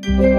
Chapter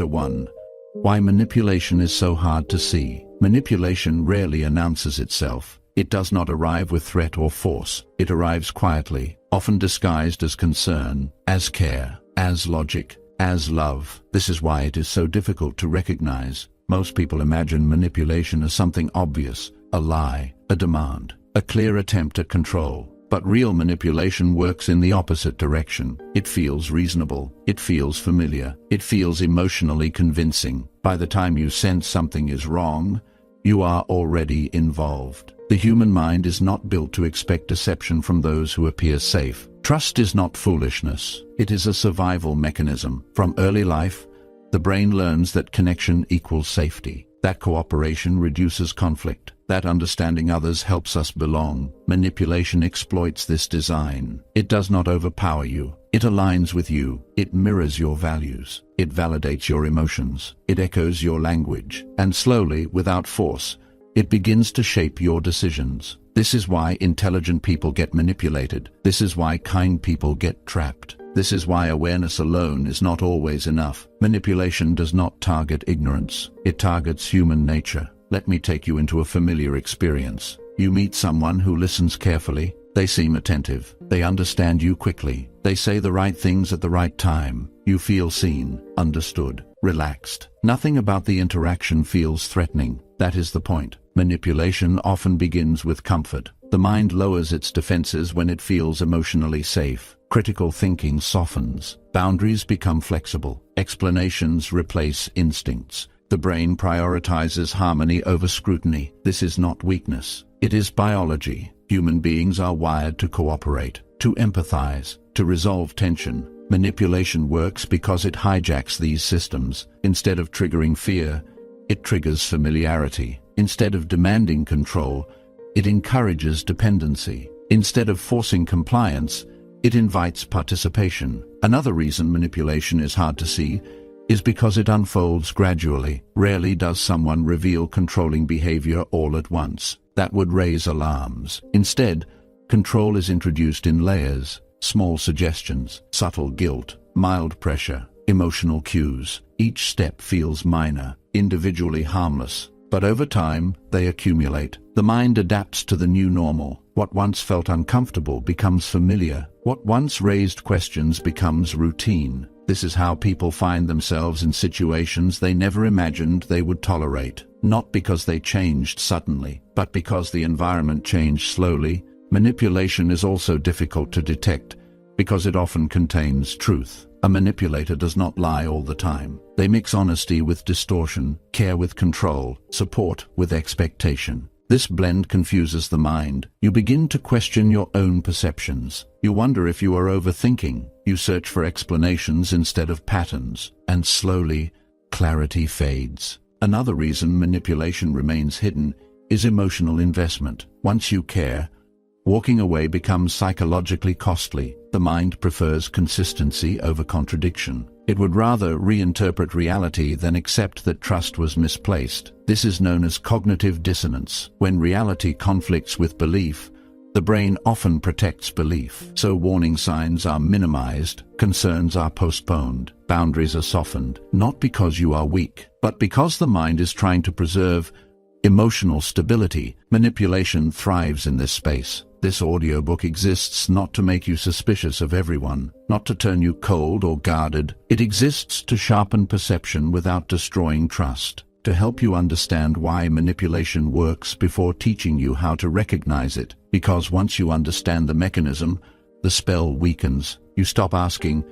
1. Why manipulation is so hard to see. Manipulation rarely announces itself. It does not arrive with threat or force. It arrives quietly, often disguised as concern, as care, as logic, as love. This is why it is so difficult to recognize. Most people imagine manipulation as something obvious, a lie, a demand, a clear attempt at control. But real manipulation works in the opposite direction. It feels reasonable. It feels familiar. It feels emotionally convincing. By the time you sense something is wrong, you are already involved. The human mind is not built to expect deception from those who appear safe. Trust is not foolishness. It is a survival mechanism. From early life, the brain learns that connection equals safety, that cooperation reduces conflict, that understanding others helps us belong. Manipulation exploits this design. It does not overpower you. It aligns with you. It mirrors your values. It validates your emotions. It echoes your language. And slowly, without force, it begins to shape your decisions. This is why intelligent people get manipulated. This is why kind people get trapped. This is why awareness alone is not always enough. Manipulation does not target ignorance. It targets human nature. Let me take you into a familiar experience. You meet someone who listens carefully. They seem attentive. They understand you quickly. They say the right things at the right time. You feel seen, understood, relaxed. Nothing about the interaction feels threatening. That is the point. Manipulation often begins with comfort. The mind lowers its defenses when it feels emotionally safe. Critical thinking softens. Boundaries become flexible. Explanations replace instincts. The brain prioritizes harmony over scrutiny. This is not weakness. It is biology. Human beings are wired to cooperate, to empathize, to resolve tension. Manipulation works because it hijacks these systems. Instead of triggering fear, it triggers familiarity. Instead of demanding control, it encourages dependency. Instead of forcing compliance, it invites participation. Another reason manipulation is hard to see is because it unfolds gradually. Rarely does someone reveal controlling behavior all at once. That would raise alarms. Instead, control is introduced in layers, small suggestions, subtle guilt, mild pressure, emotional cues. Each step feels minor, individually harmless, but over time, they accumulate. The mind adapts to the new normal. What once felt uncomfortable becomes familiar. What once raised questions becomes routine. This is how people find themselves in situations they never imagined they would tolerate. Not because they changed suddenly, but because the environment changed slowly. Manipulation is also difficult to detect because it often contains truth. A manipulator does not lie all the time. They mix honesty with distortion, care with control, support with expectation. This blend confuses the mind. You begin to question your own perceptions. You wonder if you are overthinking. You search for explanations instead of patterns. And slowly, clarity fades. Another reason manipulation remains hidden is emotional investment. Once you care, walking away becomes psychologically costly. The mind prefers consistency over contradiction. It would rather reinterpret reality than accept that trust was misplaced. This is known as cognitive dissonance. When reality conflicts with belief, the brain often protects belief. So warning signs are minimized, concerns are postponed, boundaries are softened, not because you are weak, but because the mind is trying to preserve emotional stability. Manipulation thrives in this space. This audiobook exists not to make you suspicious of everyone, not to turn you cold or guarded. It exists to sharpen perception without destroying trust, to help you understand why manipulation works before teaching you how to recognize it. Because once you understand the mechanism, the spell weakens. You stop asking,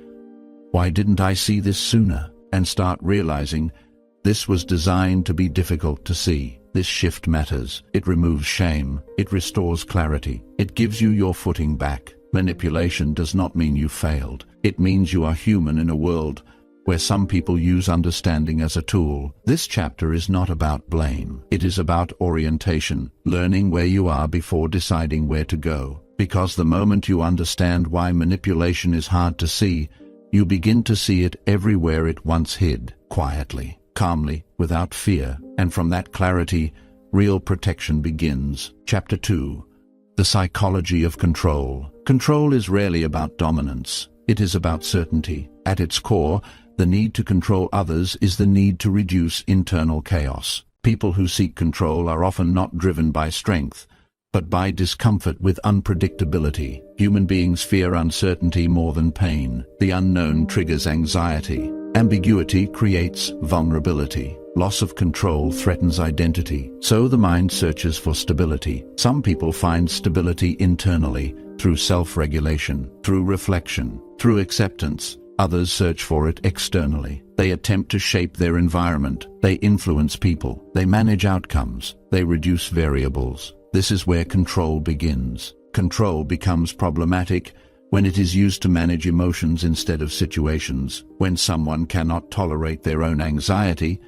"Why didn't I see this sooner?" and start realizing, this was designed to be difficult to see. This shift matters. It removes shame. It restores clarity. It gives you your footing back. Manipulation does not mean you failed. It means you are human in a world where some people use understanding as a tool. This chapter is not about blame. It is about orientation, learning where you are before deciding where to go. Because the moment you understand why manipulation is hard to see, you begin to see it everywhere it once hid, quietly, calmly, without fear. And from that clarity, real protection begins. Chapter 2. The psychology of control. Control is rarely about dominance. It is about certainty. At its core, the need to control others is the need to reduce internal chaos. People who seek control are often not driven by strength, but by discomfort with unpredictability. Human beings fear uncertainty more than pain. The unknown triggers anxiety. Ambiguity creates vulnerability. Loss of control threatens identity. So the mind searches for stability. Some people find stability internally, through self-regulation, through reflection, through acceptance. Others search for it externally. They attempt to shape their environment. They influence people. They manage outcomes. They reduce variables. This is where control begins. Control becomes problematic when it is used to manage emotions instead of situations. When someone cannot tolerate their own anxiety,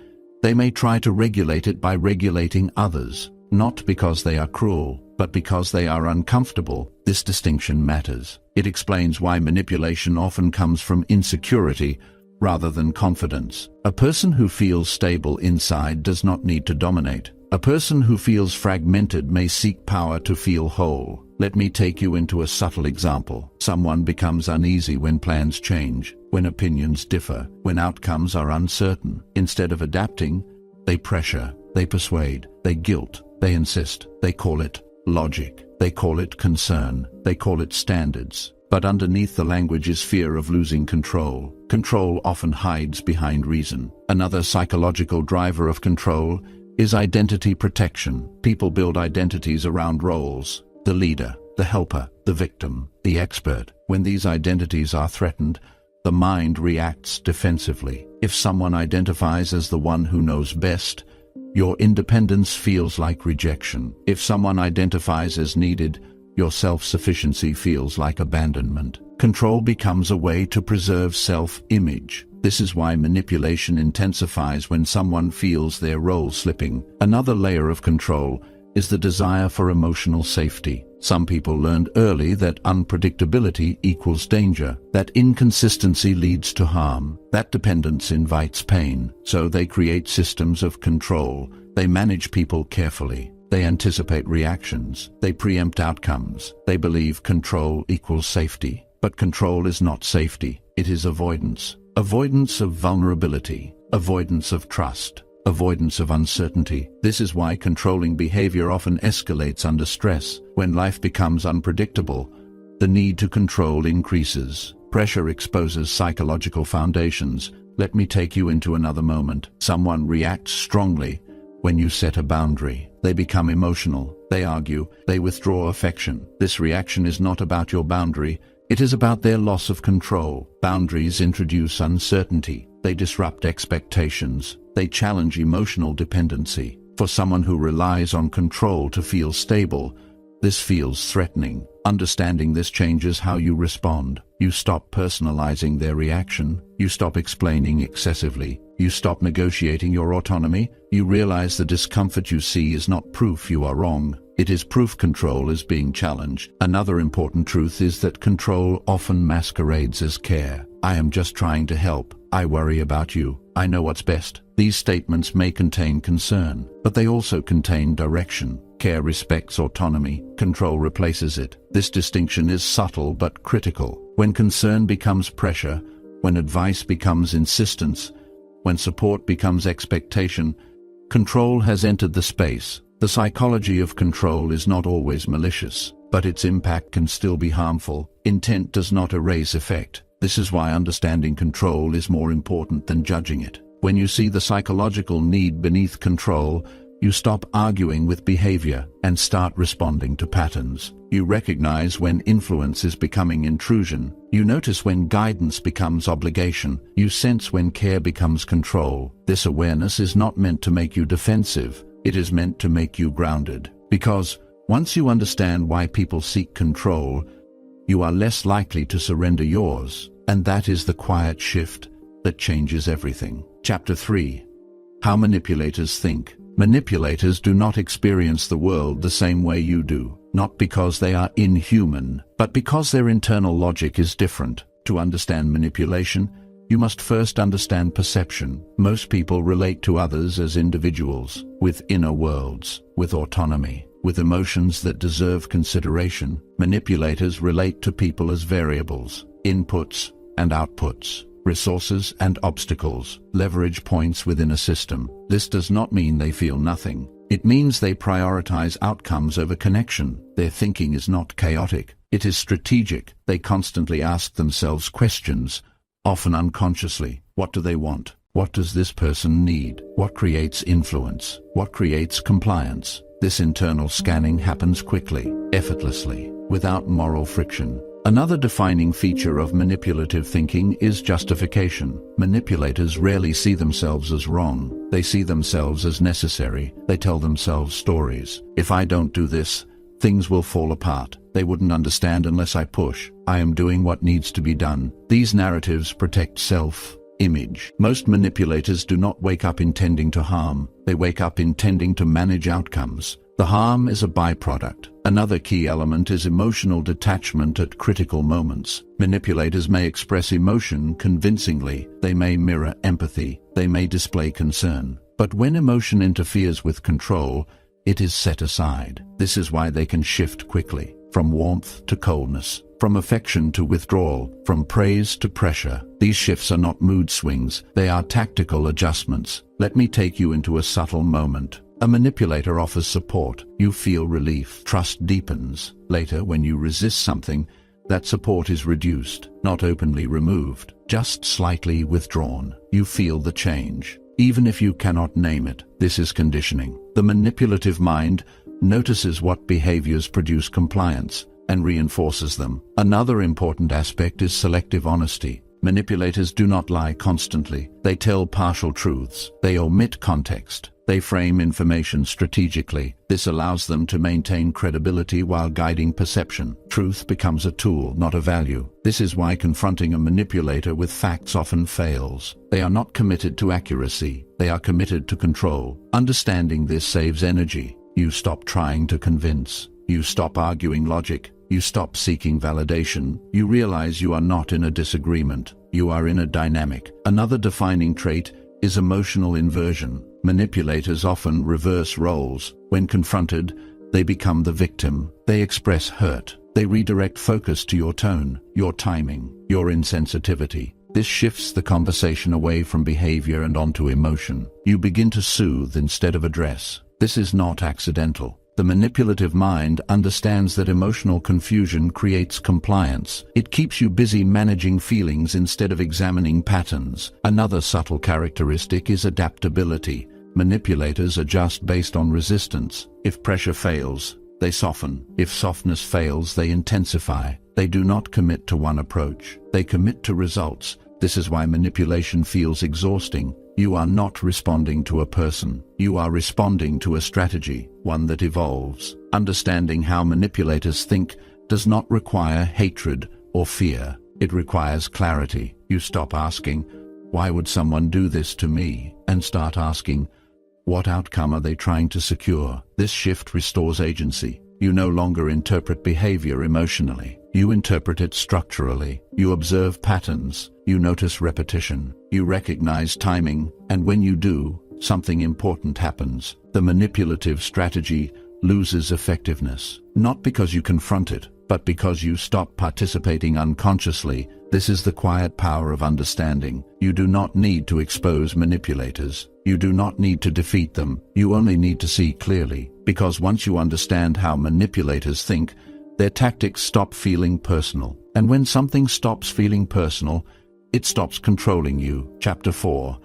they may try to regulate it by regulating others, not because they are cruel, but because they are uncomfortable. This distinction matters. It explains why manipulation often comes from insecurity rather than confidence. A person who feels stable inside does not need to dominate. A person who feels fragmented may seek power to feel whole. Let me take you into a subtle example. Someone becomes uneasy when plans change, when opinions differ, when outcomes are uncertain. Instead of adapting, they pressure, they persuade, they guilt, they insist. They call it logic. They call it concern. They call it standards. But underneath the language is fear of losing control. Control often hides behind reason. Another psychological driver of control is identity protection. People build identities around roles: the leader, the helper, the victim, the expert. When these identities are threatened, the mind reacts defensively. If someone identifies as the one who knows best, your independence feels like rejection. If someone identifies as needed, your self-sufficiency feels like abandonment. Control becomes a way to preserve self-image. This is why manipulation intensifies when someone feels their role slipping. Another layer of control is the desire for emotional safety. Some people learned early that unpredictability equals danger, that inconsistency leads to harm, that dependence invites pain. So they create systems of control. They manage people carefully. They anticipate reactions. They preempt outcomes. They believe control equals safety. But control is not safety. It is avoidance. Avoidance of vulnerability. Avoidance of trust. Avoidance of uncertainty. This is why controlling behavior often escalates under stress. When life becomes unpredictable, the need to control increases. Pressure exposes psychological foundations. Let me take you into another moment. Someone reacts strongly when you set a boundary. They become emotional. They argue. They withdraw affection. This reaction is not about your boundary. It is about their loss of control. Boundaries introduce uncertainty. They disrupt expectations. They challenge emotional dependency. For someone who relies on control to feel stable, this feels threatening. Understanding this changes how you respond. You stop personalizing their reaction. You stop explaining excessively. You stop negotiating your autonomy. You realize the discomfort you see is not proof you are wrong. It is proof control is being challenged. Another important truth is that control often masquerades as care. I am just trying to help. I worry about you. I know what's best. These statements may contain concern, but they also contain direction. Care respects autonomy. Control replaces it. This distinction is subtle but critical. When concern becomes pressure, when advice becomes insistence, when support becomes expectation, control has entered the space. The psychology of control is not always malicious, but its impact can still be harmful. Intent does not erase effect. This is why understanding control is more important than judging it. When you see the psychological need beneath control, you stop arguing with behavior and start responding to patterns. You recognize when influence is becoming intrusion. You notice when guidance becomes obligation. You sense when care becomes control. This awareness is not meant to make you defensive. It is meant to make you grounded. Because once you understand why people seek control, you are less likely to surrender yours. And that is the quiet shift that changes everything. Chapter 3. How manipulators think. Manipulators do not experience the world the same way you do, not because they are inhuman, but because their internal logic is different. To understand manipulation, You must first understand perception. Most people relate to others as individuals, with inner worlds, with autonomy, with emotions that deserve consideration. Manipulators relate to people as variables, inputs and outputs, resources and obstacles, leverage points within a system. This does not mean they feel nothing. It means they prioritize outcomes over connection. Their thinking is not chaotic. It is strategic. They constantly ask themselves questions, often unconsciously. What do they want? What does this person need? What creates influence? What creates compliance? This internal scanning happens quickly, effortlessly, without moral friction. Another defining feature of manipulative thinking is justification. Manipulators rarely see themselves as wrong. They see themselves as necessary. They tell themselves stories. If I don't do this, things will fall apart. They wouldn't understand unless I push. I am doing what needs to be done. These narratives protect self-image. Most manipulators do not wake up intending to harm. They wake up intending to manage outcomes. The harm is a byproduct. Another key element is emotional detachment at critical moments. Manipulators may express emotion convincingly. They may mirror empathy. They may display concern. But when emotion interferes with control, it is set aside. This is why they can shift quickly, from warmth to coldness, from affection to withdrawal, from praise to pressure. These shifts are not mood swings. They are tactical adjustments. Let me take you into a subtle moment. A manipulator offers support. You feel relief. Trust deepens. Later, when you resist something, that support is reduced, not openly removed, just slightly withdrawn. You feel the change, even if you cannot name it. This is conditioning. The manipulative mind notices what behaviors produce compliance and reinforces them. Another important aspect is selective honesty. Manipulators do not lie constantly. They tell partial truths. They omit context. They frame information strategically. This allows them to maintain credibility while guiding perception. Truth becomes a tool, not a value. This is why confronting a manipulator with facts often fails. They are not committed to accuracy. They are committed to control. Understanding this saves energy. You stop trying to convince. You stop arguing logic. You stop seeking validation. You realize you are not in a disagreement. You are in a dynamic. Another defining trait is emotional inversion. Manipulators often reverse roles. When confronted, they become the victim. They express hurt. They redirect focus to your tone, your timing, your insensitivity. This shifts the conversation away from behavior and onto emotion. You begin to soothe instead of address. This is not accidental. The manipulative mind understands that emotional confusion creates compliance. It keeps you busy managing feelings instead of examining patterns. Another subtle characteristic is adaptability. Manipulators adjust based on resistance. If pressure fails, they soften. If softness fails, they intensify. They do not commit to one approach. They commit to results. This is why manipulation feels exhausting. You are not responding to a person. You are responding to a strategy, one that evolves. Understanding how manipulators think does not require hatred or fear. It requires clarity. You stop asking, "Why would someone do this to me?" and start asking, "What outcome are they trying to secure?" This shift restores agency. You no longer interpret behavior emotionally. You interpret it structurally. You observe patterns. You notice repetition. You recognize timing. And when you do, something important happens. The manipulative strategy loses effectiveness. Not because you confront it, but because you stop participating unconsciously. This is the quiet power of understanding. You do not need to expose manipulators. You do not need to defeat them. You only need to see clearly. Because once you understand how manipulators think, their tactics stop feeling personal. And when something stops feeling personal, it stops controlling you. Chapter 4.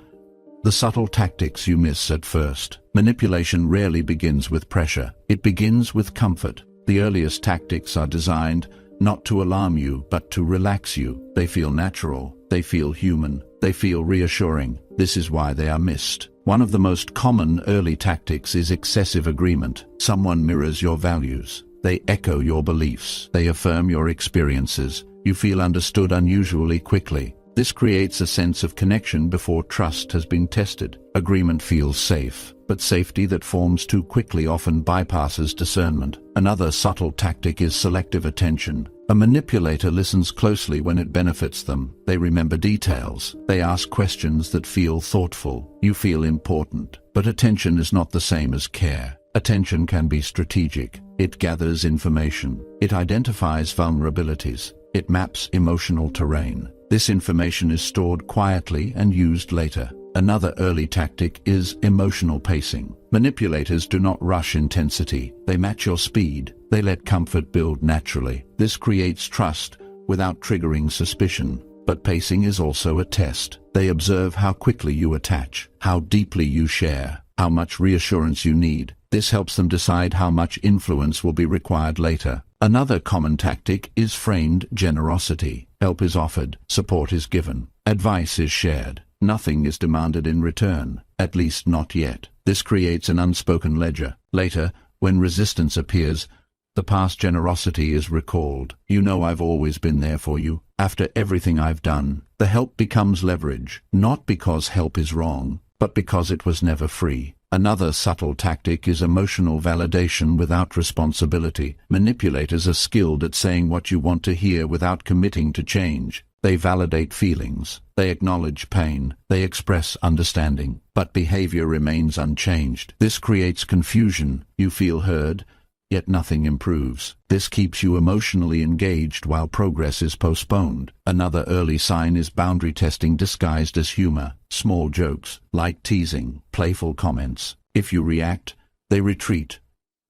The subtle tactics you miss at first. Manipulation rarely begins with pressure. It begins with comfort. The earliest tactics are designed not to alarm you, but to relax you. They feel natural. They feel human. They feel reassuring. This is why they are missed. One of the most common early tactics is excessive agreement. Someone mirrors your values. They echo your beliefs. They affirm your experiences. You feel understood unusually quickly. This creates a sense of connection before trust has been tested. Agreement feels safe, but safety that forms too quickly often bypasses discernment. Another subtle tactic is selective attention. A manipulator listens closely when it benefits them. They remember details. They ask questions that feel thoughtful. You feel important. But attention is not the same as care. Attention can be strategic. It gathers information. It identifies vulnerabilities. It maps emotional terrain. This information is stored quietly and used later. Another early tactic is emotional pacing. Manipulators do not rush intensity. They match your speed. They let comfort build naturally. This creates trust without triggering suspicion. But pacing is also a test. They observe how quickly you attach, how deeply you share, how much reassurance you need. This helps them decide how much influence will be required later. Another common tactic is framed generosity. Help is offered, support is given, advice is shared. Nothing is demanded in return, at least not yet. This creates an unspoken ledger. Later, when resistance appears, the past generosity is recalled. You know I've always been there for you. After everything I've done, the help becomes leverage, not because help is wrong, but because it was never free. Another subtle tactic is emotional validation without responsibility. Manipulators are skilled at saying what you want to hear without committing to change. They validate feelings. They acknowledge pain. They express understanding. But behavior remains unchanged. This creates confusion. You feel heard, yet nothing improves. This keeps you emotionally engaged while progress is postponed. Another early sign is boundary testing disguised as humor. Small jokes, light teasing, playful comments. If you react, they retreat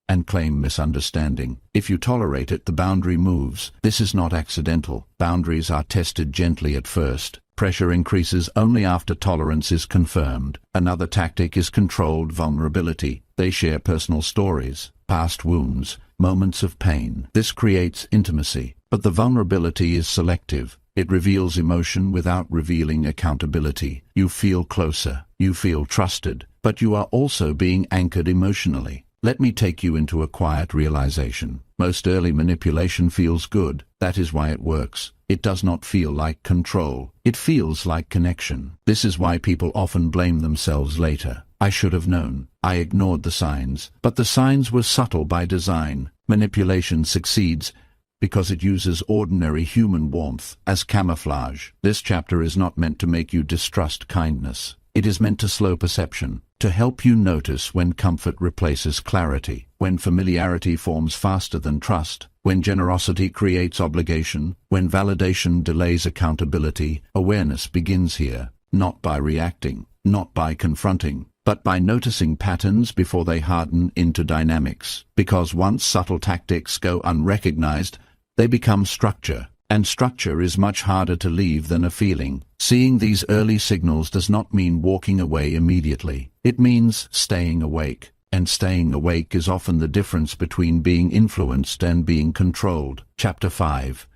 and claim misunderstanding. If you tolerate it, the boundary moves. This is not accidental. Boundaries are tested gently at first. Pressure increases only after tolerance is confirmed. Another tactic is controlled vulnerability. They share personal stories, past wounds, moments of pain. This creates intimacy, but the vulnerability is selective. It reveals emotion without revealing accountability. You feel closer, you feel trusted, but you are also being anchored emotionally. Let me take you into a quiet realization. Most early manipulation feels good. That is why it works. It does not feel like control. It feels like connection. This is why people often blame themselves later. I should have known. I ignored the signs. But the signs were subtle by design. Manipulation succeeds because it uses ordinary human warmth as camouflage. This chapter is not meant to make you distrust kindness. It is meant to slow perception, to help you notice when comfort replaces clarity, when familiarity forms faster than trust, when generosity creates obligation, when validation delays accountability. Awareness begins here, not by reacting, not by confronting, but by noticing patterns before they harden into dynamics. Because once subtle tactics go unrecognized, they become structure. And structure is much harder to leave than a feeling. Seeing these early signals does not mean walking away immediately. It means staying awake. And staying awake is often the difference between being influenced and being controlled. Chapter 5.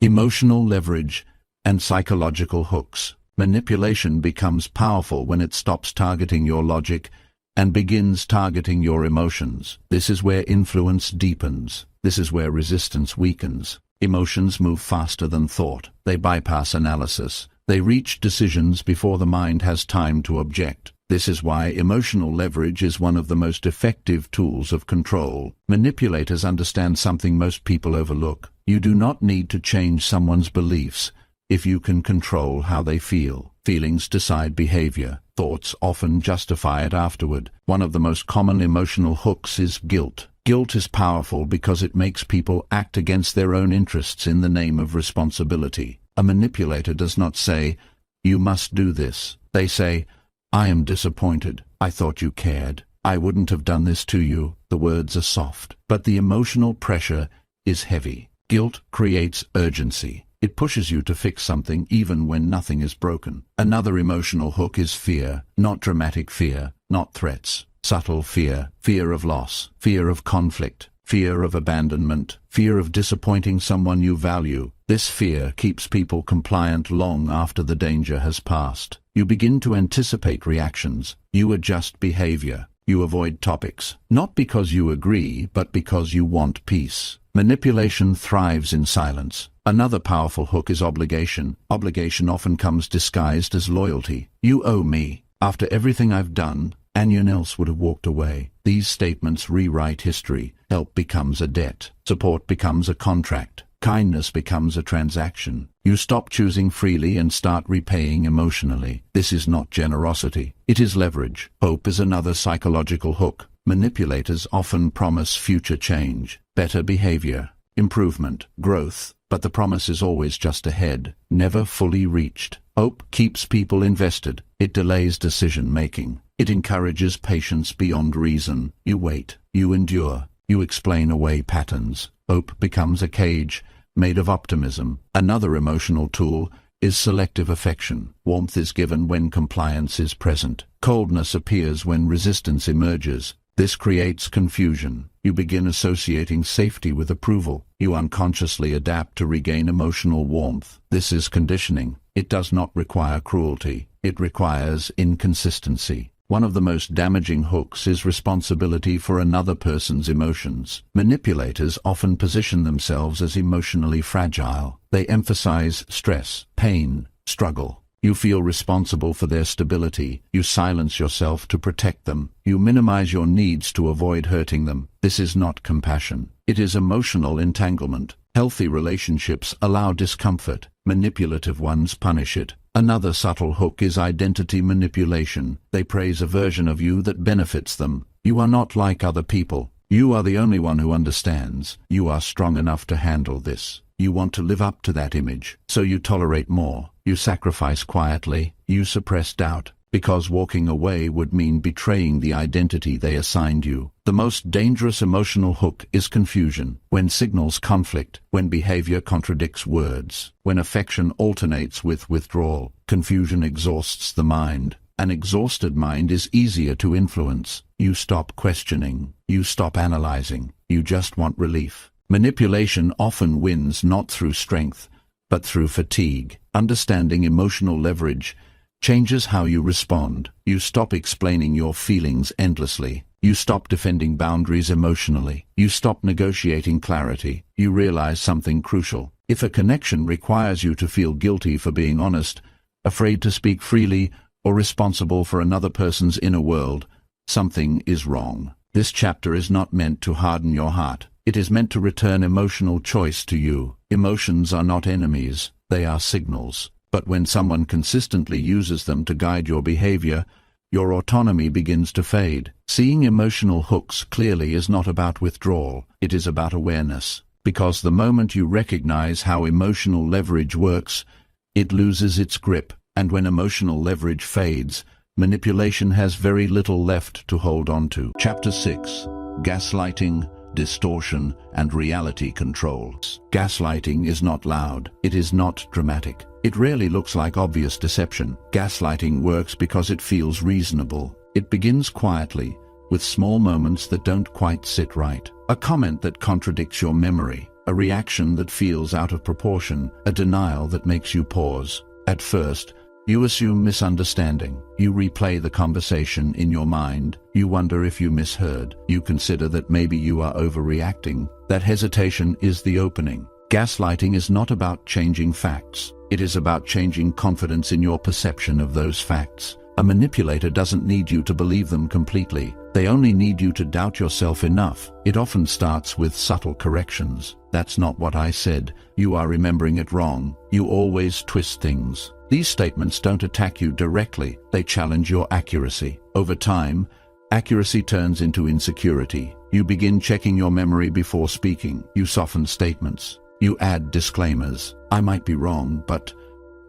Emotional leverage and psychological hooks. Manipulation becomes powerful when it stops targeting your logic and begins targeting your emotions. This is where influence deepens. This is where resistance weakens. Emotions move faster than thought. They bypass analysis. They reach decisions before the mind has time to object. This is why emotional leverage is one of the most effective tools of control. Manipulators understand something most people overlook. You do not need to change someone's beliefs if you can control how they feel. Feelings decide behavior. Thoughts often justify it afterward. One of the most common emotional hooks is guilt. Guilt is powerful because it makes people act against their own interests in the name of responsibility. A manipulator does not say, "You must do this." They say, "I am disappointed. I thought you cared. I wouldn't have done this to you." The words are soft, but the emotional pressure is heavy. Guilt creates urgency. It pushes you to fix something even when nothing is broken. Another emotional hook is fear, not dramatic fear, not threats. Subtle fear, fear of loss, fear of conflict, fear of abandonment, fear of disappointing someone you value. This fear keeps people compliant long after the danger has passed. You begin to anticipate reactions. You adjust behavior. You avoid topics, not because you agree, but because you want peace. Manipulation thrives in silence. Another powerful hook is obligation. Obligation often comes disguised as loyalty. You owe me. After everything I've done, anyone else would have walked away. These statements rewrite history. Help becomes a debt. Support becomes a contract. Kindness becomes a transaction. You stop choosing freely and start repaying emotionally. This is not generosity. It is leverage. Hope is another psychological hook. Manipulators often promise future change, better behavior, improvement, growth, but the promise is always just ahead, never fully reached. Hope keeps people invested. It delays decision-making. It encourages patience beyond reason. You wait. You endure. You explain away patterns. Hope becomes a cage made of optimism. Another emotional tool is selective affection. Warmth is given when compliance is present. Coldness appears when resistance emerges. This creates confusion. You begin associating safety with approval. You unconsciously adapt to regain emotional warmth. This is conditioning. It does not require cruelty. It requires inconsistency. One of the most damaging hooks is responsibility for another person's emotions. Manipulators often position themselves as emotionally fragile. They emphasize stress, pain, struggle. You feel responsible for their stability. You silence yourself to protect them. You minimize your needs to avoid hurting them. This is not compassion. It is emotional entanglement. Healthy relationships allow discomfort. Manipulative ones punish it. Another subtle hook is identity manipulation. They praise a version of you that benefits them. You are not like other people. You are the only one who understands. You are strong enough to handle this. You want to live up to that image, so you tolerate more. You sacrifice quietly. You suppress doubt, because walking away would mean betraying the identity they assigned you. The most dangerous emotional hook is confusion. When signals conflict, when behavior contradicts words, when affection alternates with withdrawal, confusion exhausts the mind. An exhausted mind is easier to influence. You stop questioning. You stop analyzing. You just want relief. Manipulation often wins not through strength, but through fatigue. Understanding emotional leverage changes how you respond. You stop explaining your feelings endlessly. You stop defending boundaries emotionally. You stop negotiating clarity. You realize something crucial. If a connection requires you to feel guilty for being honest, afraid to speak freely, or responsible for another person's inner world, something is wrong. This chapter is not meant to harden your heart. It is meant to return emotional choice to you. Emotions are not enemies. They are signals. But when someone consistently uses them to guide your behavior, your autonomy begins to fade. Seeing emotional hooks clearly is not about withdrawal. It is about awareness. Because the moment you recognize how emotional leverage works, it loses its grip. And when emotional leverage fades, manipulation has very little left to hold on to. Chapter 6. Gaslighting, Distortion, and Reality Control. Gaslighting is not loud. It is not dramatic. It rarely looks like obvious deception. Gaslighting works because it feels reasonable. It begins quietly, with small moments that don't quite sit right. A comment that contradicts your memory, a reaction that feels out of proportion, a denial that makes you pause. At first, you assume misunderstanding. You replay the conversation in your mind. You wonder if you misheard. You consider that maybe you are overreacting. That hesitation is the opening. Gaslighting is not about changing facts. It is about changing confidence in your perception of those facts. A manipulator doesn't need you to believe them completely. They only need you to doubt yourself enough. It often starts with subtle corrections. That's not what I said. You are remembering it wrong. You always twist things. These statements don't attack you directly. They challenge your accuracy. Over time, accuracy turns into insecurity. You begin checking your memory before speaking. You soften statements. You add disclaimers. I might be wrong, but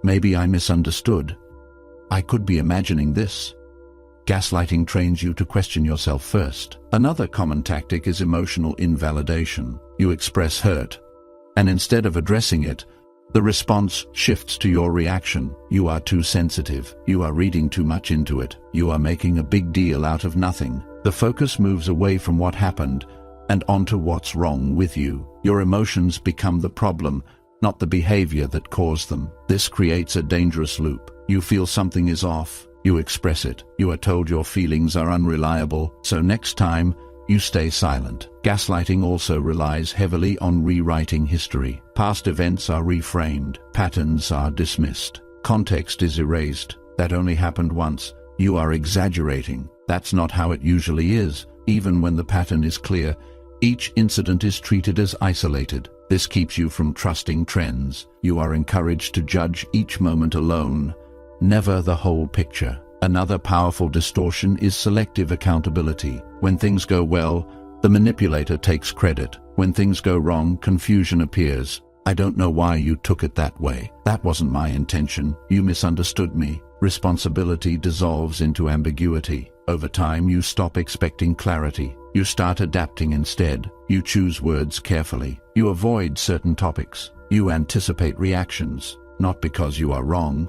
maybe I misunderstood. I could be imagining this. Gaslighting trains you to question yourself first. Another common tactic is emotional invalidation. You express hurt, and instead of addressing it, the response shifts to your reaction. You are too sensitive. You are reading too much into it. You are making a big deal out of nothing. The focus moves away from what happened and onto what's wrong with you. Your emotions become the problem, not the behavior that caused them. This creates a dangerous loop. You feel something is off. You express it. You are told your feelings are unreliable, so next time, you stay silent. Gaslighting also relies heavily on rewriting history. Past events are reframed. Patterns are dismissed. Context is erased. That only happened once. You are exaggerating. That's not how it usually is. Even when the pattern is clear, each incident is treated as isolated. This keeps you from trusting trends. You are encouraged to judge each moment alone, never the whole picture. Another powerful distortion is selective accountability. When things go well, the manipulator takes credit. When things go wrong, confusion appears. I don't know why you took it that way. That wasn't my intention. You misunderstood me. Responsibility dissolves into ambiguity. Over time, you stop expecting clarity. You start adapting instead. You choose words carefully. You avoid certain topics. You anticipate reactions, not because you are wrong,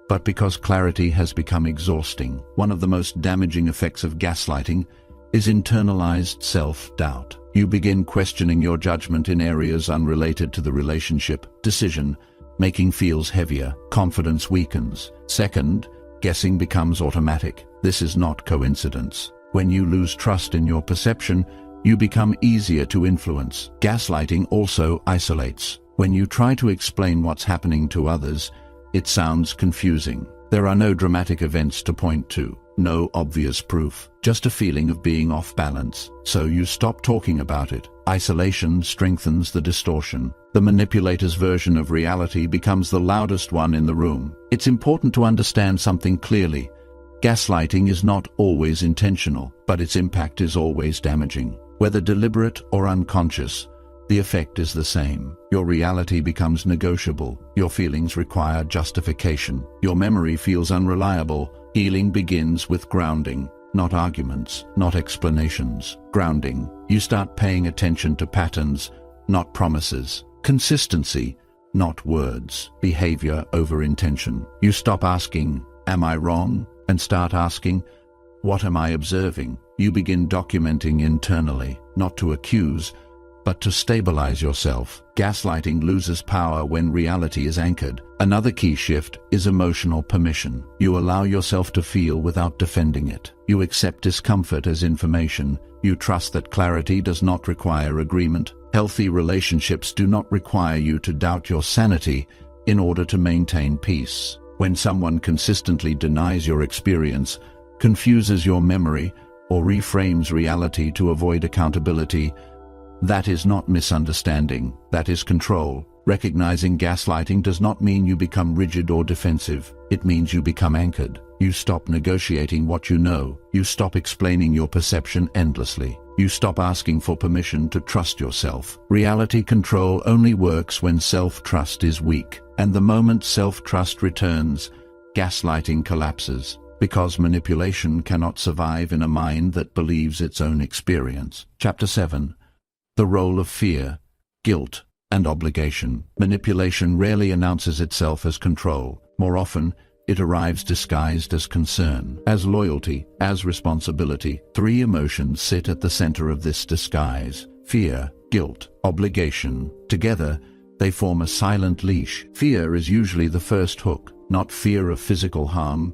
but because clarity has become exhausting. One of the most damaging effects of gaslighting is internalized self-doubt. You begin questioning your judgment in areas unrelated to the relationship. Decision-making feels heavier. Confidence weakens. Second, guessing becomes automatic. This is not coincidence. When you lose trust in your perception, you become easier to influence. Gaslighting also isolates. When you try to explain what's happening to others, it sounds confusing. There are no dramatic events to point to, no obvious proof, just a feeling of being off balance. So you stop talking about it. Isolation strengthens the distortion. The manipulator's version of reality becomes the loudest one in the room. It's important to understand something clearly. Gaslighting is not always intentional, but its impact is always damaging. Whether deliberate or unconscious, the effect is the same. Your reality becomes negotiable. Your feelings require justification. Your memory feels unreliable. Healing begins with grounding, not arguments, not explanations. Grounding. You start paying attention to patterns, not promises. Consistency, not words. Behavior over intention. You stop asking, "Am I wrong?" and start asking, "What am I observing?" You begin documenting internally, not to accuse, but to stabilize yourself. Gaslighting loses power when reality is anchored. Another key shift is emotional permission. You allow yourself to feel without defending it. You accept discomfort as information. You trust that clarity does not require agreement. Healthy relationships do not require you to doubt your sanity in order to maintain peace. When someone consistently denies your experience, confuses your memory, or reframes reality to avoid accountability, that is not misunderstanding, that is control. Recognizing gaslighting does not mean you become rigid or defensive. It means you become anchored. You stop negotiating what you know. You stop explaining your perception endlessly. You stop asking for permission to trust yourself. Reality control only works when self-trust is weak. And the moment self-trust returns, gaslighting collapses. Because manipulation cannot survive in a mind that believes its own experience. Chapter 7. The role of fear, guilt, and obligation. Manipulation rarely announces itself as control. More often, it arrives disguised as concern, as loyalty, as responsibility. Three emotions sit at the center of this disguise: fear, guilt, obligation. Together, they form a silent leash. Fear is usually the first hook, not fear of physical harm,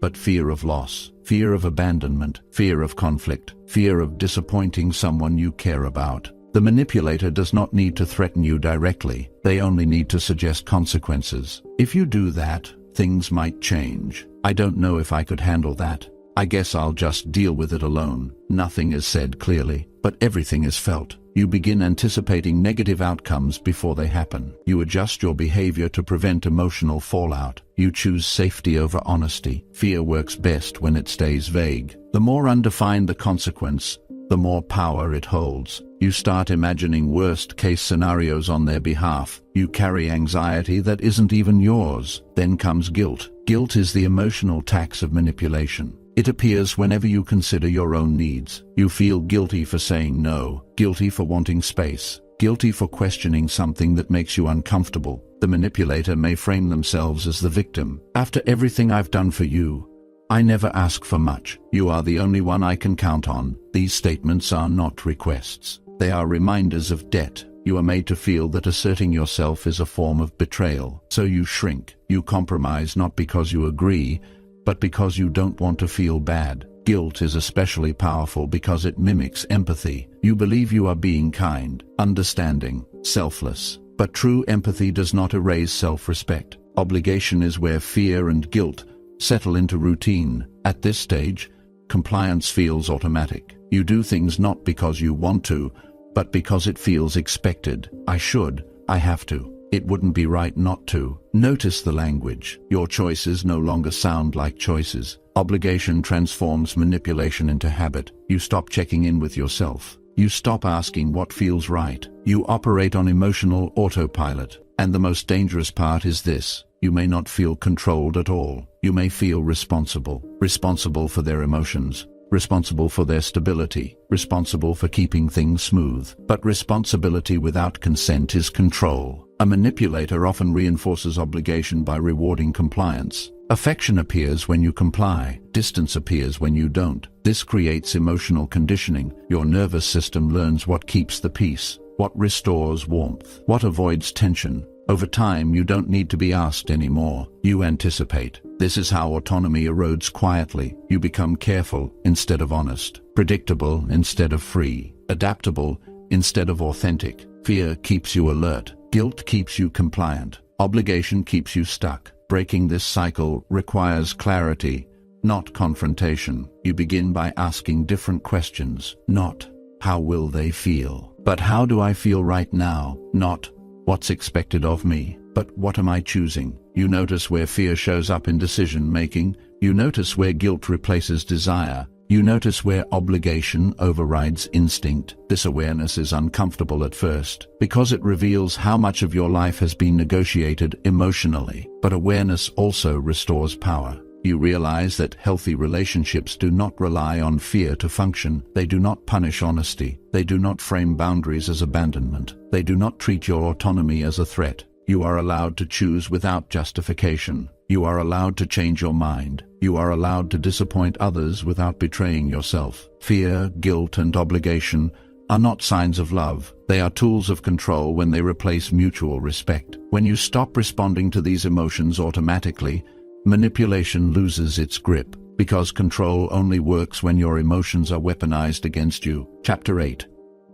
but fear of loss, fear of abandonment, fear of conflict, fear of disappointing someone you care about. The manipulator does not need to threaten you directly. They only need to suggest consequences. If you do that, things might change. I don't know if I could handle that. I guess I'll just deal with it alone. Nothing is said clearly, but everything is felt. You begin anticipating negative outcomes before they happen. You adjust your behavior to prevent emotional fallout. You choose safety over honesty. Fear works best when it stays vague. The more undefined the consequence, the more power it holds. You start imagining worst-case scenarios on their behalf. You carry anxiety that isn't even yours. Then comes guilt. Guilt is the emotional tax of manipulation. It appears whenever you consider your own needs. You feel guilty for saying no, guilty for wanting space, guilty for questioning something that makes you uncomfortable. The manipulator may frame themselves as the victim. After everything I've done for you, I never ask for much. You are the only one I can count on. These statements are not requests. They are reminders of debt. You are made to feel that asserting yourself is a form of betrayal. So you shrink. You compromise not because you agree, but because you don't want to feel bad. Guilt is especially powerful because it mimics empathy. You believe you are being kind, understanding, selfless. But true empathy does not erase self-respect. Obligation is where fear and guilt settle into routine. At this stage, compliance feels automatic. You do things not because you want to, but because it feels expected. I should, I have to. It wouldn't be right not to. Notice the language. Your choices no longer sound like choices. Obligation transforms manipulation into habit. You stop checking in with yourself. You stop asking what feels right. You operate on emotional autopilot. And the most dangerous part is this: you may not feel controlled at all. You may feel responsible. Responsible for their emotions. Responsible for their stability. Responsible for keeping things smooth. But responsibility without consent is control. A manipulator often reinforces obligation by rewarding compliance. Affection appears when you comply. Distance appears when you don't. This creates emotional conditioning. Your nervous system learns what keeps the peace, what restores warmth, what avoids tension. Over time, you don't need to be asked anymore. You anticipate. This is how autonomy erodes quietly. You become careful instead of honest, predictable instead of free, adaptable instead of authentic. Fear keeps you alert. Guilt keeps you compliant. Obligation keeps you stuck. Breaking this cycle requires clarity, not confrontation. You begin by asking different questions. Not, how will they feel? But how do I feel right now? Not, what's expected of me? But what am I choosing? You notice where fear shows up in decision-making. You notice where guilt replaces desire. You notice where obligation overrides instinct. This awareness is uncomfortable at first, because it reveals how much of your life has been negotiated emotionally. But awareness also restores power. You realize that healthy relationships do not rely on fear to function. They do not punish honesty. They do not frame boundaries as abandonment. They do not treat your autonomy as a threat. You are allowed to choose without justification. You are allowed to change your mind. You are allowed to disappoint others without betraying yourself. Fear, guilt, and obligation are not signs of love. They are tools of control when they replace mutual respect. When you stop responding to these emotions automatically, manipulation loses its grip, because control only works when your emotions are weaponized against you. Chapter 8.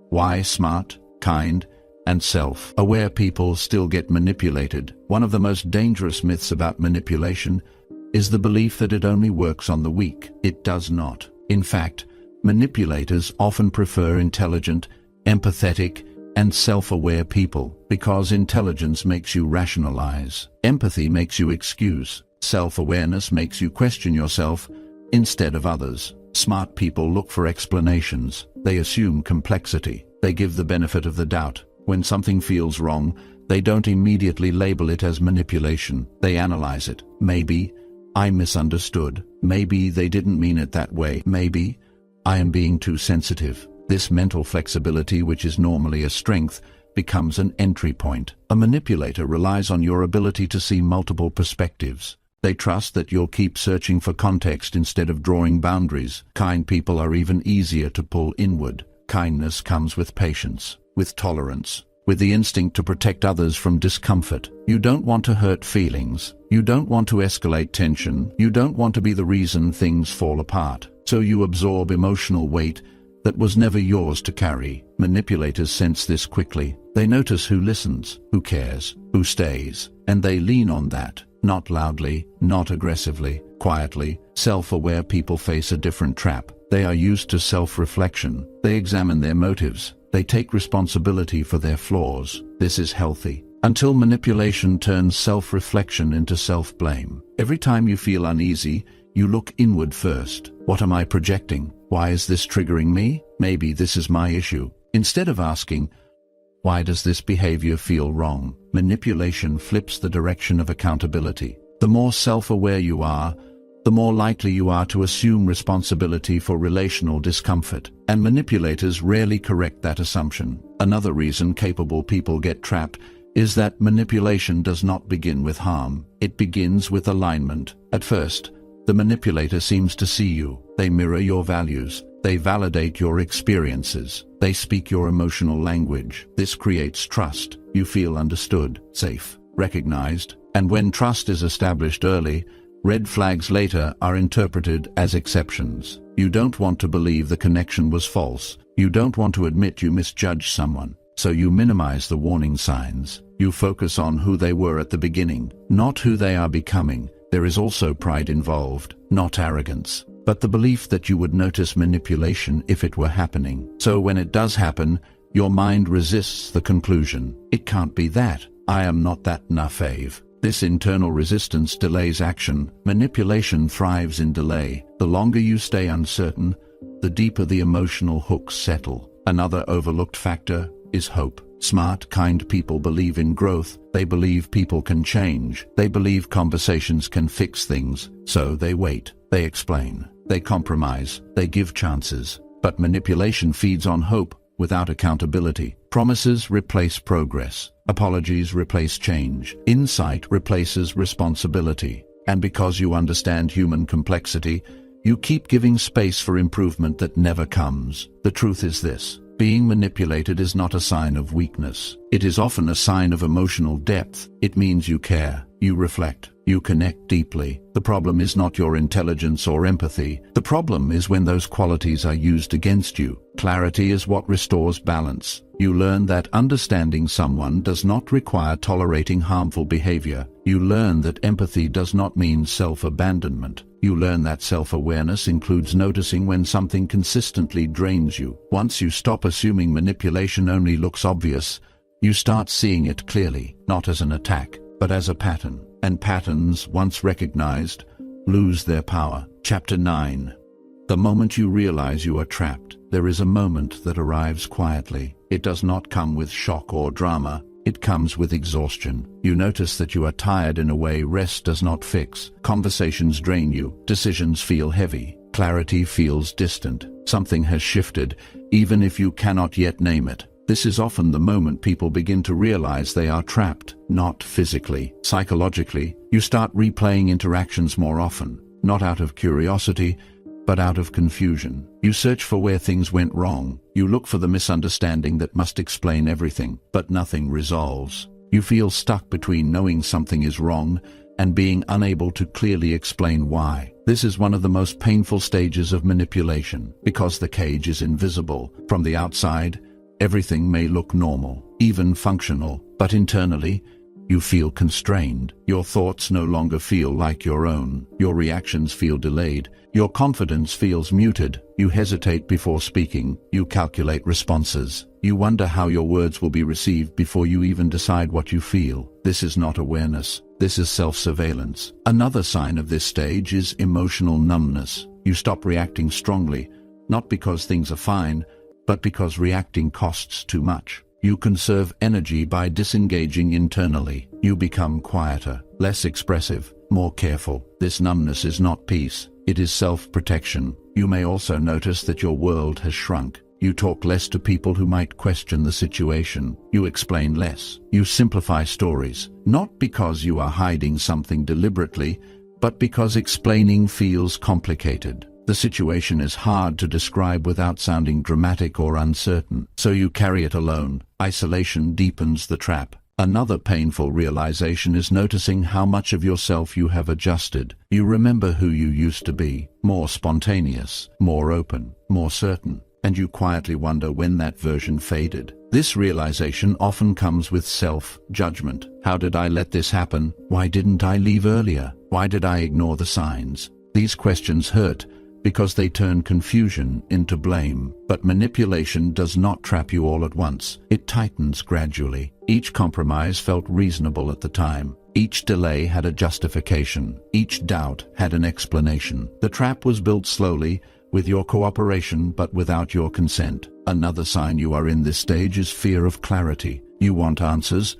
Why smart, kind, and self-aware people still get manipulated. One of the most dangerous myths about manipulation is the belief that it only works on the weak. It does not. In fact, manipulators often prefer intelligent, empathetic, and self-aware people, because intelligence makes you rationalize. Empathy makes you excuse. Self-awareness makes you question yourself instead of others. Smart people look for explanations. They assume complexity. They give the benefit of the doubt. When something feels wrong, they don't immediately label it as manipulation. They analyze it. Maybe I misunderstood. Maybe they didn't mean it that way. Maybe I am being too sensitive. This mental flexibility, which is normally a strength, becomes an entry point. A manipulator relies on your ability to see multiple perspectives. They trust that you'll keep searching for context instead of drawing boundaries. Kind people are even easier to pull inward. Kindness comes with patience, with tolerance, with the instinct to protect others from discomfort. You don't want to hurt feelings. You don't want to escalate tension. You don't want to be the reason things fall apart. So you absorb emotional weight that was never yours to carry. Manipulators sense this quickly. They notice who listens, who cares, who stays, and they lean on that. Not loudly, not aggressively, quietly. Self-aware people face a different trap. They are used to self-reflection. They examine their motives. They take responsibility for their flaws. This is healthy. Until manipulation turns self-reflection into self-blame. Every time you feel uneasy, you look inward first. What am I projecting? Why is this triggering me? Maybe this is my issue. Instead of asking, why does this behavior feel wrong? Manipulation flips the direction of accountability. The more self-aware you are, the more likely you are to assume responsibility for relational discomfort. And manipulators rarely correct that assumption. Another reason capable people get trapped is that manipulation does not begin with harm. It begins with alignment. At first, the manipulator seems to see you. They mirror your values. They validate your experiences. They speak your emotional language. This creates trust. You feel understood, safe, recognized. And when trust is established early, red flags later are interpreted as exceptions. You don't want to believe the connection was false. You don't want to admit you misjudged someone. So you minimize the warning signs. You focus on who they were at the beginning, not who they are becoming. There is also pride involved, not arrogance, but the belief that you would notice manipulation if it were happening. So when it does happen, Your mind resists the conclusion. It can't be that. I am not that naive. This internal resistance delays action. Manipulation thrives in delay. The longer you stay uncertain, the deeper the emotional hooks settle. Another overlooked factor is hope. Smart, kind people believe in growth. They believe people can change. They believe conversations can fix things. So they wait. They explain. They compromise. They give chances. But manipulation feeds on hope without accountability. Promises replace progress. Apologies replace change. Insight replaces responsibility. And because you understand human complexity, you keep giving space for improvement that never comes. The truth is this: being manipulated is not a sign of weakness. It is often a sign of emotional depth. It means you care, you reflect, you connect deeply. The problem is not your intelligence or empathy. The problem is when those qualities are used against you. Clarity is what restores balance. You learn that understanding someone does not require tolerating harmful behavior. You learn that empathy does not mean self-abandonment. You learn that self-awareness includes noticing when something consistently drains you. Once you stop assuming manipulation only looks obvious, you start seeing it clearly, not as an attack, but as a pattern. And patterns, once recognized, lose their power. Chapter 9. The moment you realize you are trapped, there is a moment that arrives quietly. It does not come with shock or drama. It comes with exhaustion. You notice that you are tired in a way rest does not fix. Conversations drain you. Decisions feel heavy. Clarity feels distant. Something has shifted, even if you cannot yet name it. This is often the moment people begin to realize they are trapped, not physically. Psychologically, you start replaying interactions more often, not out of curiosity, but out of confusion. You search for where things went wrong. You look for the misunderstanding that must explain everything, but nothing resolves. You feel stuck between knowing something is wrong and being unable to clearly explain why. This is one of the most painful stages of manipulation, because the cage is invisible. From the outside, everything may look normal, even functional, but internally, you feel constrained. Your thoughts no longer feel like your own. Your reactions feel delayed. Your confidence feels muted. You hesitate before speaking. You calculate responses. You wonder how your words will be received before you even decide what you feel. This is not awareness. This is self-surveillance. Another sign of this stage is emotional numbness. You stop reacting strongly, not because things are fine, but because reacting costs too much. You conserve energy by disengaging internally. You become quieter, less expressive, more careful. This numbness is not peace. It is self-protection. You may also notice that your world has shrunk. You talk less to people who might question the situation. You explain less. You simplify stories, not because you are hiding something deliberately, but because explaining feels complicated. The situation is hard to describe without sounding dramatic or uncertain, so you carry it alone. Isolation deepens the trap. Another painful realization is noticing how much of yourself you have adjusted. You remember who you used to be, more spontaneous, more open, more certain, and you quietly wonder when that version faded. This realization often comes with self-judgment. How did I let this happen? Why didn't I leave earlier? Why did I ignore the signs? These questions hurt, because they turn confusion into blame. But manipulation does not trap you all at once. It tightens gradually. Each compromise felt reasonable at the time. Each delay had a justification. Each doubt had an explanation. The trap was built slowly, with your cooperation but without your consent. Another sign you are in this stage is fear of clarity. You want answers,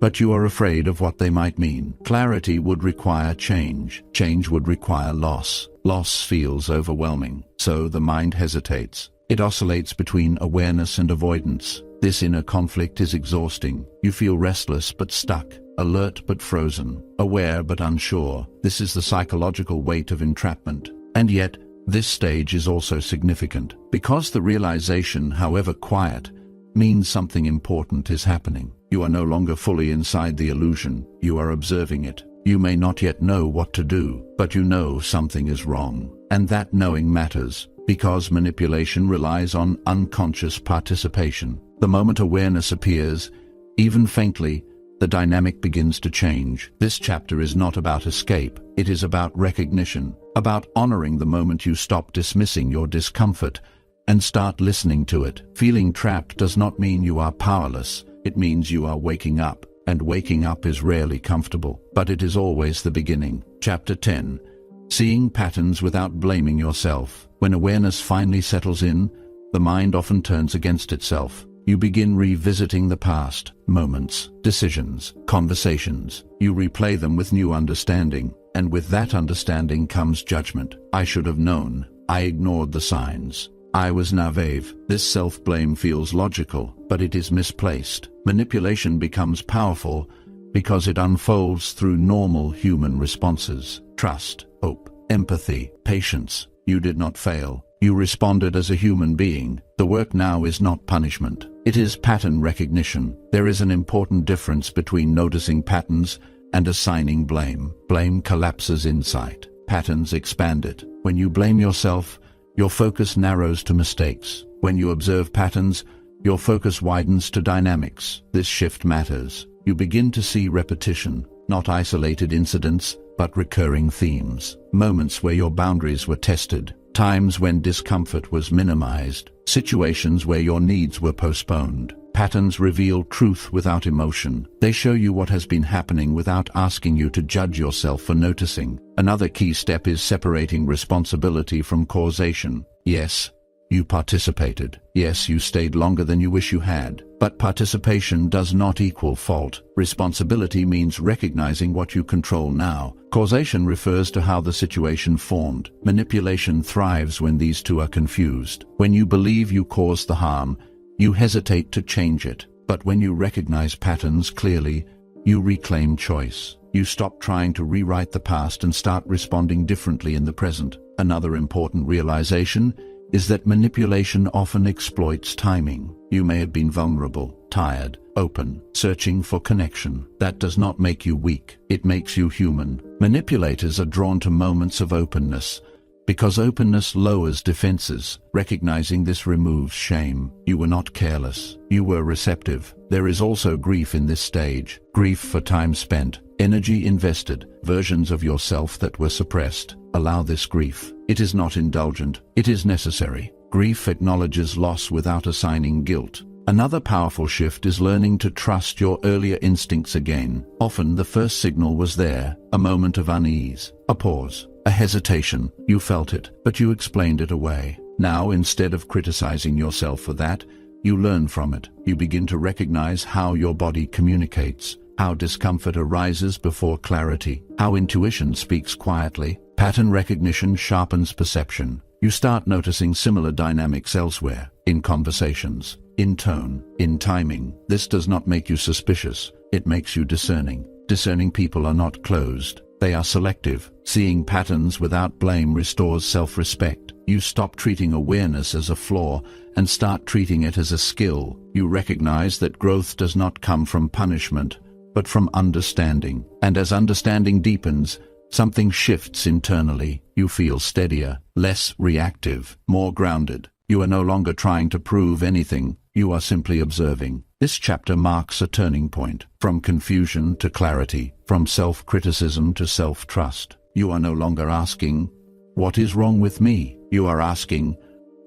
but you are afraid of what they might mean. Clarity would require change. Change would require loss. Loss feels overwhelming, so the mind hesitates. It oscillates between awareness and avoidance. This inner conflict is exhausting. You feel restless but stuck, alert but frozen, aware but unsure. This is the psychological weight of entrapment. And yet, this stage is also significant, because the realization, however quiet, means something important is happening. You are no longer fully inside the illusion. You are observing it. You may not yet know what to do, but you know something is wrong. And that knowing matters, because manipulation relies on unconscious participation. The moment awareness appears, even faintly, the dynamic begins to change. This chapter is not about escape. It is about recognition, about honoring the moment you stop dismissing your discomfort and start listening to it. Feeling trapped does not mean you are powerless. It means you are waking up, and waking up is rarely comfortable, but it is always the beginning. Chapter 10. Seeing patterns without blaming yourself. When awareness finally settles in, the mind often turns against itself. You begin revisiting the past, moments, decisions, conversations. You replay them with new understanding, and with that understanding comes judgment. I should have known. I ignored the signs. I was naive. This self-blame feels logical, but it is misplaced. Manipulation becomes powerful because it unfolds through normal human responses. Trust, hope, empathy, patience. You did not fail. You responded as a human being. The work now is not punishment. It is pattern recognition. There is an important difference between noticing patterns and assigning blame. Blame collapses insight. Patterns expand it. When you blame yourself, your focus narrows to mistakes. When you observe patterns, your focus widens to dynamics. This shift matters. You begin to see repetition, not isolated incidents, but recurring themes. Moments where your boundaries were tested. Times when discomfort was minimized. Situations where your needs were postponed. Patterns reveal truth without emotion. They show you what has been happening without asking you to judge yourself for noticing. Another key step is separating responsibility from causation. Yes, you participated. Yes, you stayed longer than you wish you had. But participation does not equal fault. Responsibility means recognizing what you control now. Causation refers to how the situation formed. Manipulation thrives when these two are confused. When you believe you caused the harm, you hesitate to change it. But when you recognize patterns clearly, you reclaim choice. You stop trying to rewrite the past and start responding differently in the present. Another important realization is that manipulation often exploits timing. You may have been vulnerable, tired, open, searching for connection. That does not make you weak. It makes you human. Manipulators are drawn to moments of openness, because openness lowers defenses. Recognizing this removes shame. You were not careless. You were receptive. There is also grief in this stage. Grief for time spent, energy invested, versions of yourself that were suppressed. Allow this grief. It is not indulgent. It is necessary. Grief acknowledges loss without assigning guilt. Another powerful shift is learning to trust your earlier instincts again. Often the first signal was there, a moment of unease, a pause, a hesitation. You felt it, but you explained it away. Now, instead of criticizing yourself for that, you learn from it. You begin to recognize how your body communicates, how discomfort arises before clarity, how intuition speaks quietly. Pattern recognition sharpens perception. You start noticing similar dynamics elsewhere, in conversations, in tone, in timing. This does not make you suspicious. It makes you discerning. Discerning people are not closed. They are selective. Seeing patterns without blame restores self-respect. You stop treating awareness as a flaw and start treating it as a skill. You recognize that growth does not come from punishment, but from understanding. And as understanding deepens, something shifts internally. You feel steadier, less reactive, more grounded. You are no longer trying to prove anything. You are simply observing. This chapter marks a turning point, from confusion to clarity, from self-criticism to self-trust. You are no longer asking, "What is wrong with me?" You are asking,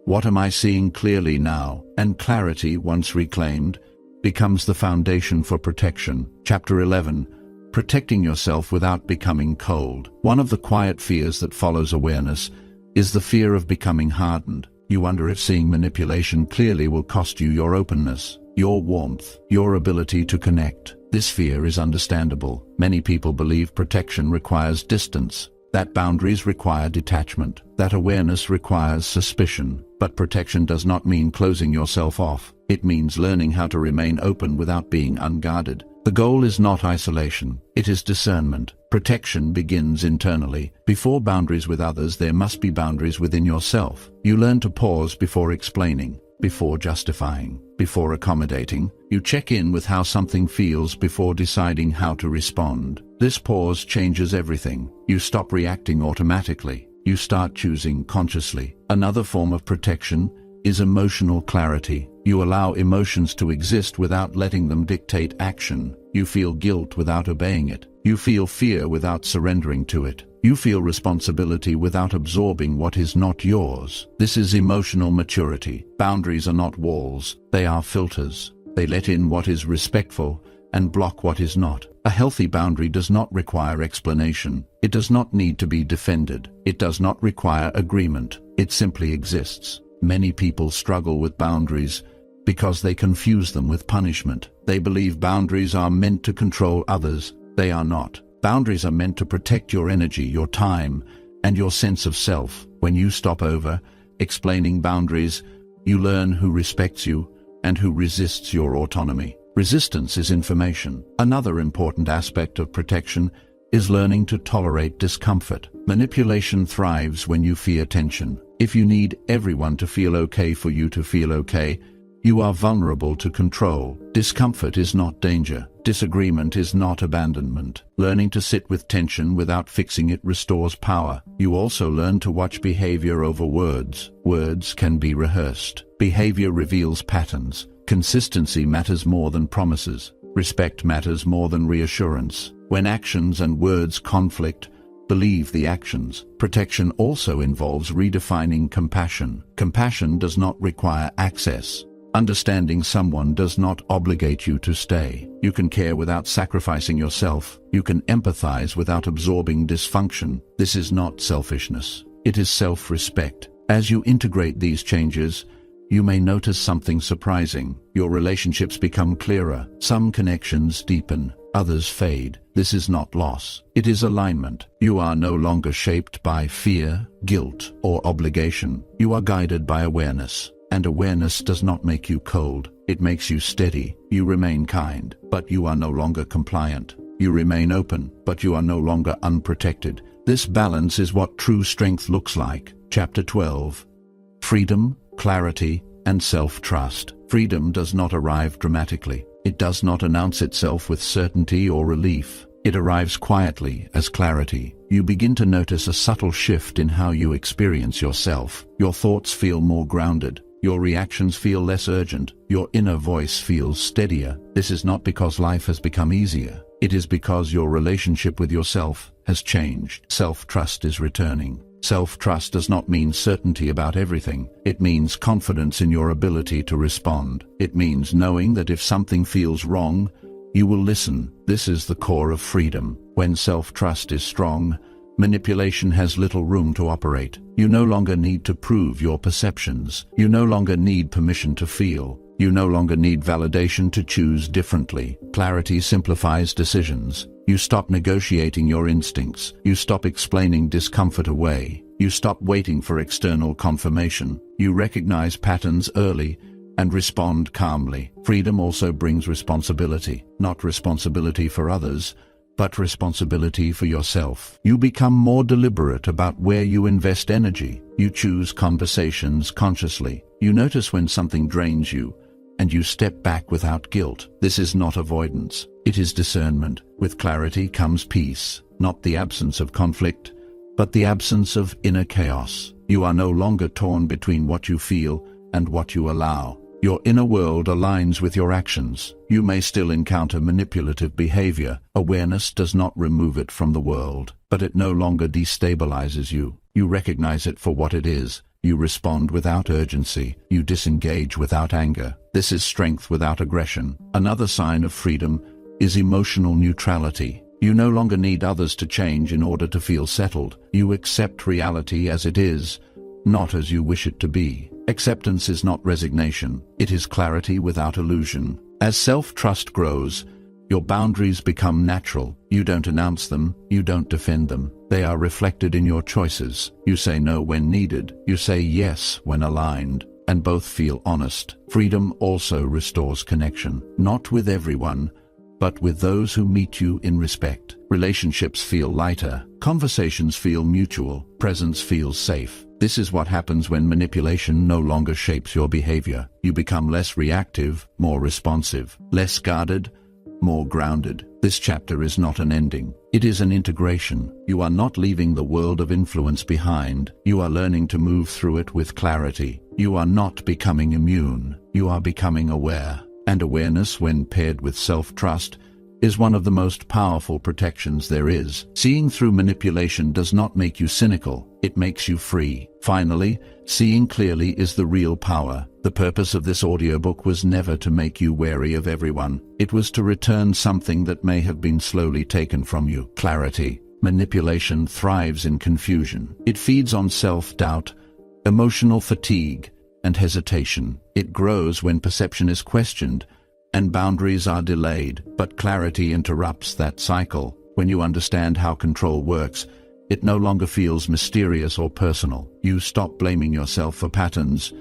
"What am I seeing clearly now?" And clarity, once reclaimed, becomes the foundation for protection. Chapter 11. Protecting yourself without becoming cold. One of the quiet fears that follows awareness is the fear of becoming hardened. You wonder if seeing manipulation clearly will cost you your openness, your warmth, your ability to connect. This fear is understandable. Many people believe protection requires distance, that boundaries require detachment, that awareness requires suspicion. But protection does not mean closing yourself off. It means learning how to remain open without being unguarded. The goal is not isolation, it is discernment. Protection begins internally. Before boundaries with others, there must be boundaries within yourself. You learn to pause before explaining, before justifying, before accommodating. You check in with how something feels before deciding how to respond. This pause changes everything. You stop reacting automatically. You start choosing consciously. Another form of protection is emotional clarity. You allow emotions to exist without letting them dictate action. You feel guilt without obeying it. You feel fear without surrendering to it. You feel responsibility without absorbing what is not yours. This is emotional maturity. Boundaries are not walls, they are filters. They let in what is respectful and block what is not. A healthy boundary does not require explanation. It does not need to be defended. It does not require agreement. It simply exists. Many people struggle with boundaries because they confuse them with punishment. They believe boundaries are meant to control others. They are not. Boundaries are meant to protect your energy, your time, and your sense of self. When you stop explaining boundaries, you learn who respects you and who resists your autonomy. Resistance is information. Another important aspect of protection is learning to tolerate discomfort. Manipulation thrives when you fear tension. If you need everyone to feel okay for you to feel okay, you are vulnerable to control. Discomfort is not danger. Disagreement is not abandonment. Learning to sit with tension without fixing it restores power. You also learn to watch behavior over words. Words can be rehearsed. Behavior reveals patterns. Consistency matters more than promises. Respect matters more than reassurance. When actions and words conflict, believe the actions. Protection also involves redefining compassion. Compassion does not require access. Understanding someone does not obligate you to stay. You can care without sacrificing yourself. You can empathize without absorbing dysfunction. This is not selfishness. It is self-respect. As you integrate these changes, you may notice something surprising. Your relationships become clearer. Some connections deepen, others fade. This is not loss. It is alignment. You are no longer shaped by fear, guilt, or obligation. You are guided by awareness. And awareness does not make you cold. It makes you steady. You remain kind, but you are no longer compliant. You remain open, but you are no longer unprotected. This balance is what true strength looks like. Chapter 12. Freedom, clarity, and self-trust. Freedom does not arrive dramatically. It does not announce itself with certainty or relief. It arrives quietly as clarity. You begin to notice a subtle shift in how you experience yourself. Your thoughts feel more grounded. Your reactions feel less urgent. Your inner voice feels steadier. This is not because life has become easier. It is because your relationship with yourself has changed. Self-trust is returning. Self-trust does not mean certainty about everything. It means confidence in your ability to respond. It means knowing that if something feels wrong, you will listen. This is the core of freedom. When self-trust is strong, manipulation has little room to operate. You no longer need to prove your perceptions. You no longer need permission to feel. You no longer need validation to choose differently. Clarity simplifies decisions. You stop negotiating your instincts. You stop explaining discomfort away. You stop waiting for external confirmation. You recognize patterns early and respond calmly. Freedom also brings responsibility. Not responsibility for others, but responsibility for yourself. You become more deliberate about where you invest energy. You choose conversations consciously. You notice when something drains you, and you step back without guilt. This is not avoidance. It is discernment. With clarity comes peace, not the absence of conflict, but the absence of inner chaos. You are no longer torn between what you feel and what you allow. Your inner world aligns with your actions. You may still encounter manipulative behavior. Awareness does not remove it from the world, but it no longer destabilizes you. You recognize it for what it is. You respond without urgency. You disengage without anger. This is strength without aggression. Another sign of freedom is emotional neutrality. You no longer need others to change in order to feel settled. You accept reality as it is, not as you wish it to be. Acceptance is not resignation. It is clarity without illusion. As self-trust grows, your boundaries become natural. You don't announce them. You don't defend them. They are reflected in your choices. You say no when needed. You say yes when aligned. And both feel honest. Freedom also restores connection. Not with everyone, but with those who meet you in respect. Relationships feel lighter. Conversations feel mutual. Presence feels safe. This is what happens when manipulation no longer shapes your behavior. You become less reactive, more responsive, less guarded, more grounded. This chapter is not an ending. It is an integration. You are not leaving the world of influence behind. You are learning to move through it with clarity. You are not becoming immune. You are becoming aware. And awareness, when paired with self-trust, is one of the most powerful protections there is. Seeing through manipulation does not make you cynical, it makes you free. Finally, seeing clearly is the real power. The purpose of this audiobook was never to make you wary of everyone. It was to return something that may have been slowly taken from you: clarity. Manipulation thrives in confusion. It feeds on self-doubt, emotional fatigue, and hesitation. It grows when perception is questioned and boundaries are delayed, but clarity interrupts that cycle. When you understand how control works, it no longer feels mysterious or personal. You stop blaming yourself for patterns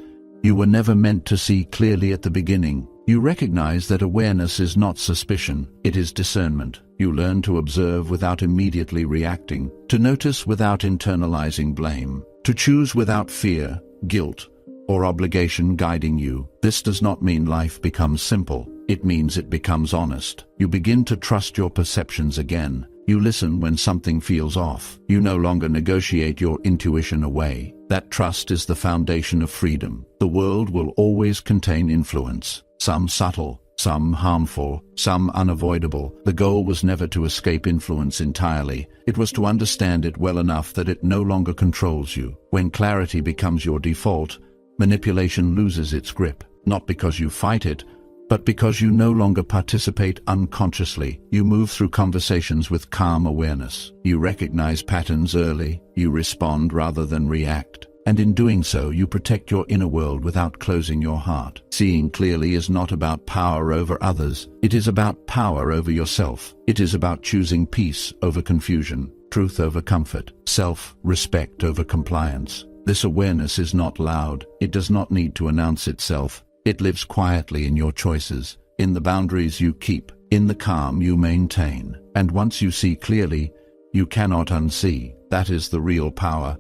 you were never meant to see clearly at the beginning. You recognize that awareness is not suspicion, it is discernment. You learn to observe without immediately reacting, to notice without internalizing blame, to choose without fear, guilt, or obligation guiding you. This does not mean life becomes simple. It means it becomes honest. You begin to trust your perceptions again. You listen when something feels off. You no longer negotiate your intuition away. That trust is the foundation of freedom. The world will always contain influence, some subtle, some harmful, some unavoidable. The goal was never to escape influence entirely. It was to understand it well enough that it no longer controls you. When clarity becomes your default, manipulation loses its grip, not because you fight it, but because you no longer participate unconsciously. You move through conversations with calm awareness. You recognize patterns early, you respond rather than react, and in doing so you protect your inner world without closing your heart. Seeing clearly is not about power over others, it is about power over yourself. It is about choosing peace over confusion, truth over comfort, self-respect over compliance. This awareness is not loud, it does not need to announce itself. It lives quietly in your choices, in the boundaries you keep, in the calm you maintain. And once you see clearly, you cannot unsee. That is the real power.